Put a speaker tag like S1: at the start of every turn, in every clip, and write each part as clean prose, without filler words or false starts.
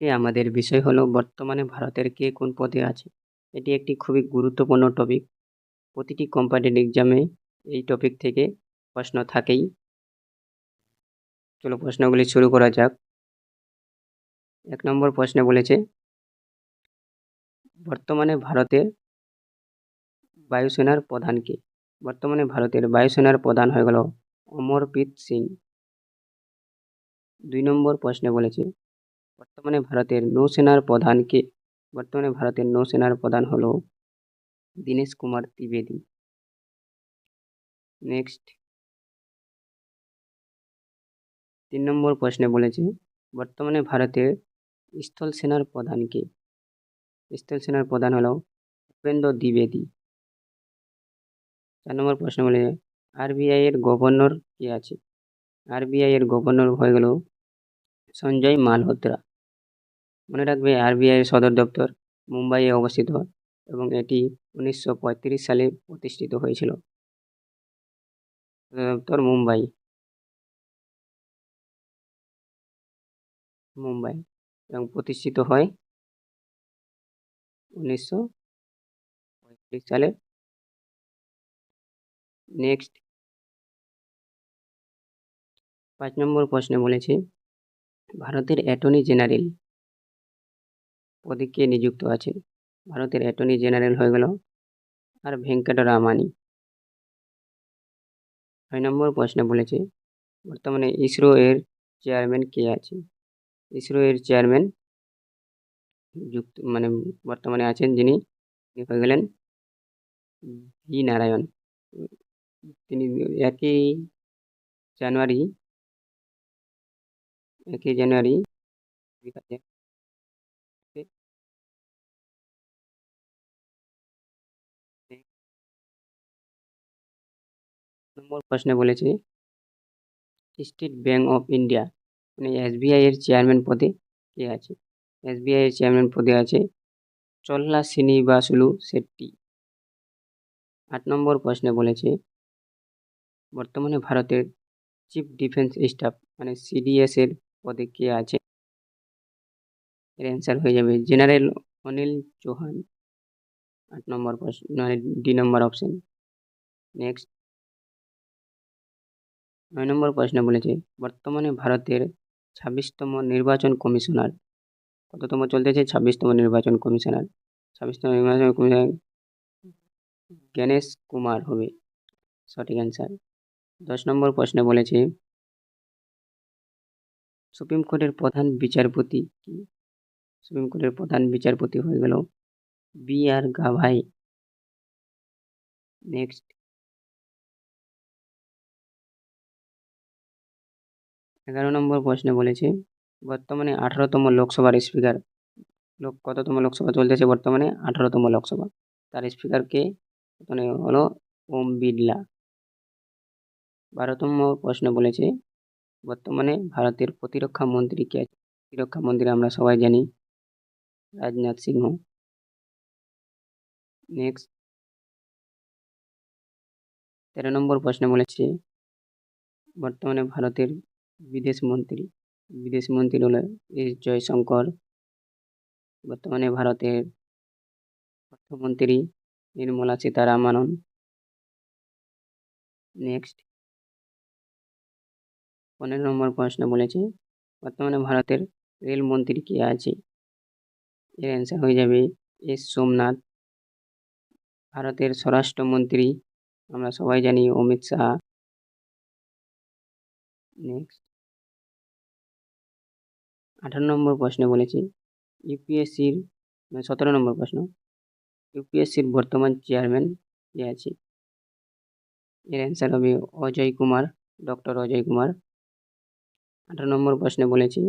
S1: আমাদের বিষয় হলো বর্তমানে ভারতের কে কোন পদে আছে। এটি একটি খুবই গুরুত্বপূর্ণ টপিক। প্রতিটি কম্পিটিটিভ এক্সামে এই টপিক থেকে প্রশ্ন থাকেই। চলো প্রশ্নগুলি শুরু করা যাক। 1 নম্বর প্রশ্নে বলেছে, বর্তমানে ভারতের বায়ুসেনার প্রধান কে? বর্তমানে ভারতের বায়ুসেনার প্রধান হয়ে গেল অমরপ্রীত সিং। 2 নম্বর প্রশ্নে বলেছে, বর্তমানে ভারতের নৌসেনার প্রধান কে? বর্তমানে ভারতের নৌসেনার প্রধান হলো দীনেশ কুমার ত্রিবেদী। নেক্সট 3 নম্বর প্রশ্নে বলেছে, বর্তমানে ভারতের স্থল সেনার প্রধান কে? স্থল সেনার প্রধান হলো উপেন্দ্র দ্বিবেদী। 4 নম্বর প্রশ্ন বলে, আরবিআই এর গভর্নর কে আছে? আরবিআই এর গভর্নর হয়ে গেল সঞ্জয় মালহোত্রা। মনে রাখবে আরবিআই এর সদর দপ্তর মুম্বাইয়ে অবস্থিত এবং এটি 1935 সালে প্রতিষ্ঠিত হয়েছিল। সদর দপ্তর মুম্বাই এবং প্রতিষ্ঠিত হয় 1935 সালে। নেক্সট 5 নম্বর প্রশ্নে বলেছে, ভারতের অ্যাটর্নি জেনারেল পদে কে নিযুক্ত আছেন? ভারতের অ্যাটর্নি জেনারেল হয়ে গেল আর ভেঙ্কটরামানি। 6 নম্বর প্রশ্নে বলেছে, বর্তমানে ইসরো এর চেয়ারম্যান কে আছে? ইসরো এর চেয়ারম্যান বর্তমানে আছেন যিনি হয়ে গেলেন ভি নারায়ণ। তিনি 1 জানুয়ারি 2000 নম্বর প্রশ্নে বলেছে, স্টেট ব্যাংক অফ ইন্ডিয়া মানে এসবিআই এর চেয়ারম্যান পদে কে আছে? এসবিআই এর চেয়ারম্যান পদে আছে চল্লা শ্রীনিবাসুলু শেট্টি। 8 নম্বর প্রশ্নে বলেছে, বর্তমানে ভারতের চিফ ডিফেন্স স্টাফ মানে সিডিএস এর পদে কে আছে? এর অ্যান্সার হয়ে যাবে জেনারেল অনিল চৌহান। 8 নম্বর প্রশ্ন মানে ডি নম্বর অপশন। নেক্সট 9 নম্বর প্রশ্নে বলেছে, বর্তমানে ভারতের 26তম নির্বাচন কমিশনার কততম চলতেছে? 26তম নির্বাচন কমিশনার। 26তম নির্বাচন কমিশনার গণেশ কুমার হবে সঠিক অ্যান্সার। 10 নম্বর প্রশ্নে বলেছে, সুপ্রিম কোর্টের প্রধান বিচারপতি কি? সুপ্রিম কোর্টের প্রধান বিচারপতি হয়ে গেল বি আর গাভাই। নেক্সট 11 নম্বর প্রশ্নে বলেছে, বর্তমানে 18তম লোকসভার স্পিকার কততম লোকসভা চলতেছে? বর্তমানে 18তম লোকসভা। তার স্পিকার কে? হলো ওম বিড়লা। 12তম প্রশ্ন বলেছে, বর্তমানে ভারতের প্রতিরক্ষা মন্ত্রী কে আছে? প্রতিরক্ষা মন্ত্রী আমরা সবাই জানি রাজনাথ সিংহ। নেক্সট 13 নম্বর প্রশ্নে বলেছে, বর্তমানে ভারতের বিদেশ মন্ত্রী হলো এস জয়শঙ্কর। বর্তমানে ভারতের অর্থমন্ত্রী নির্মলা সীতারামন। নেক্সট 15 নম্বর প্রশ্ন বলেছে, বর্তমানে ভারতের রেলমন্ত্রী কে আছে? এর অ্যান্সার হয়ে যাবে এস সোমনাথ। ভারতের স্বরাষ্ট্রমন্ত্রী আমরা সবাই জানি অমিত শাহ। নেক্সট 18 নম্বর প্রশ্নে বলেছে, ইউপিএসসির 17 নম্বর প্রশ্ন, ইউপিএসসির বর্তমান চেয়ারম্যান কে আছে? এর অ্যান্সার হবে ডক্টর অজয় কুমার। 18 নম্বর প্রশ্নে বলেছে,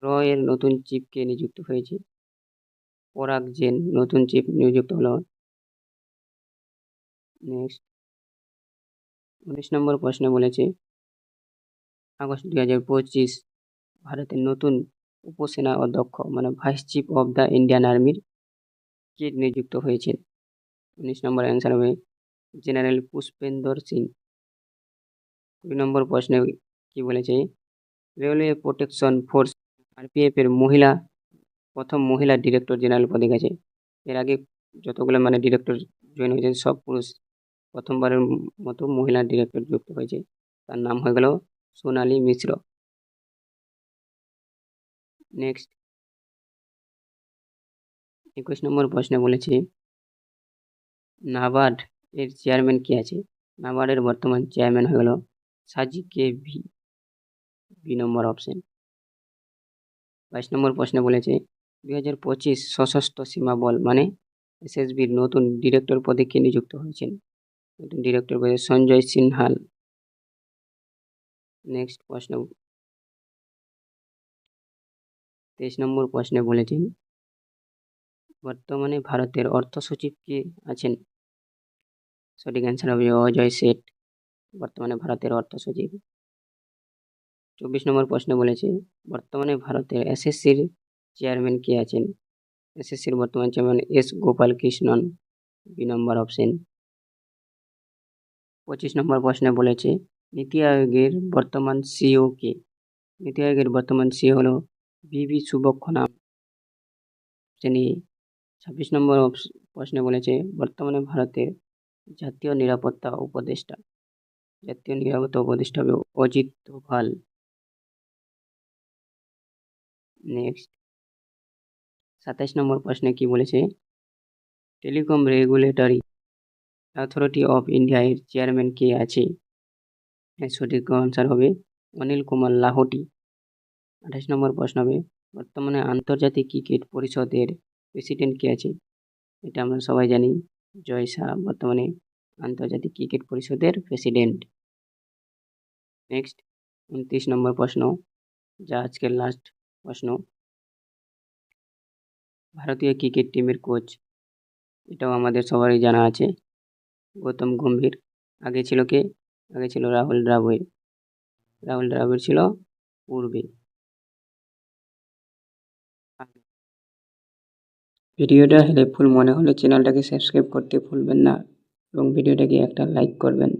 S1: র এর নতুন চিফ কে নিযুক্ত হয়েছে? পরাগ জেন নতুন চিফ নিযুক্ত হলো। নেক্সট 19 নম্বর প্রশ্নে বলেছে, আগস্ট 2025 ভারতের নতুন উপসেনা অধ্যক্ষ মানে vice chief of the Indian আর্মির কে নিযুক্ত হয়েছেন? 19 নম্বর অ্যান্সার হবে জেনারেল পুষ্পেন্দর সিং। 20 নম্বর প্রশ্নে কি বলেছে, রেলওয়ে প্রোটেকশন ফোর্স আরপিএফ এর মহিলা প্রথম মহিলা ডিরেক্টর জেনারেল পদে গেছে। এর আগে যতগুলো মানে ডিরেক্টর জয়েন হয়েছেন সব পুরুষ, প্রথমবারের মতো মহিলা ডিরেক্টর যুক্ত হয়েছে, তার নাম হয়ে গেল সোনালী মিশ্র। নেক্সট 21 নম্বর প্রশ্নে বলেছে নাবার্ড এর চেয়ারম্যান কে আছে? নাবার্ডের বর্তমান চেয়ারম্যান হয়ে গেল সাজি কে বি নম্বর অপশন। 22 নম্বর প্রশ্নে বলেছে 2025 সশস্ত্র সীমা বল মানে এসএসবির নতুন ডিরেক্টর পদে কে নিযুক্ত হয়েছেন? নতুন ডিরেক্টর পদে সঞ্জয় সিনহাল। নেক্সট প্রশ্ন 23 নম্বর প্রশ্নে বলেছেন বর্তমানে ভারতের অর্থ সচিব কে আছেন? সঠিক অ্যান্সার হবে অজয় শেঠ, বর্তমানে ভারতের অর্থ সচিব। 24 নম্বর প্রশ্নে বলেছে বর্তমানে ভারতের এসএসসির চেয়ারম্যান কে আছেন? এসএসসির বর্তমান chairman S Gopal Krishnan, B নম্বর অপশন। 25 নম্বর প্রশ্নে বলেছে নীতি আয়োগের বর্তমান সিইও কে? নীতি আয়োগের বর্তমান সিইও হলো বিবি সুবক্ষনাম, অপশন এ। 26 নম্বর প্রশ্নে বলেছে বর্তমানে ভারতের জাতীয় নিরাপত্তা উপদেষ্টা হবে অজিত ডোভাল। নেক্সট 27 নম্বর প্রশ্নে কি বলেছে telecom regulatory authority of India এর চেয়ারম্যান কে আছে? সঠিক আনসার হবে অনিল কুমার লাহোটি। 28 নম্বর প্রশ্ন হবে বর্তমানে আন্তর্জাতিক ক্রিকেট পরিষদের প্রেসিডেন্ট কে আছে? এটা আমরা সবাই জানি জয় শাহ, বর্তমানে আন্তর্জাতিক ক্রিকেট পরিষদের প্রেসিডেন্ট। নেক্সট 29 নম্বর প্রশ্ন, যা আজকের লাস্ট প্রশ্ন, ভারতীয় ক্রিকেট টিমের কোচ, এটাও আমাদের সবারই জানা আছে, গৌতম গম্ভীর। আগে ছিল কে? আগে ছিল রাহুল দ্রাবিড়। রাহুল দ্রাবিড় ছিল পূর্বে। ভিডিওটা হেল্পফুল মনে হলে চ্যানেলটাকে সাবস্ক্রাইব করতে ভুলবেন না এবং ভিডিওটাকে একটা লাইক করবেন।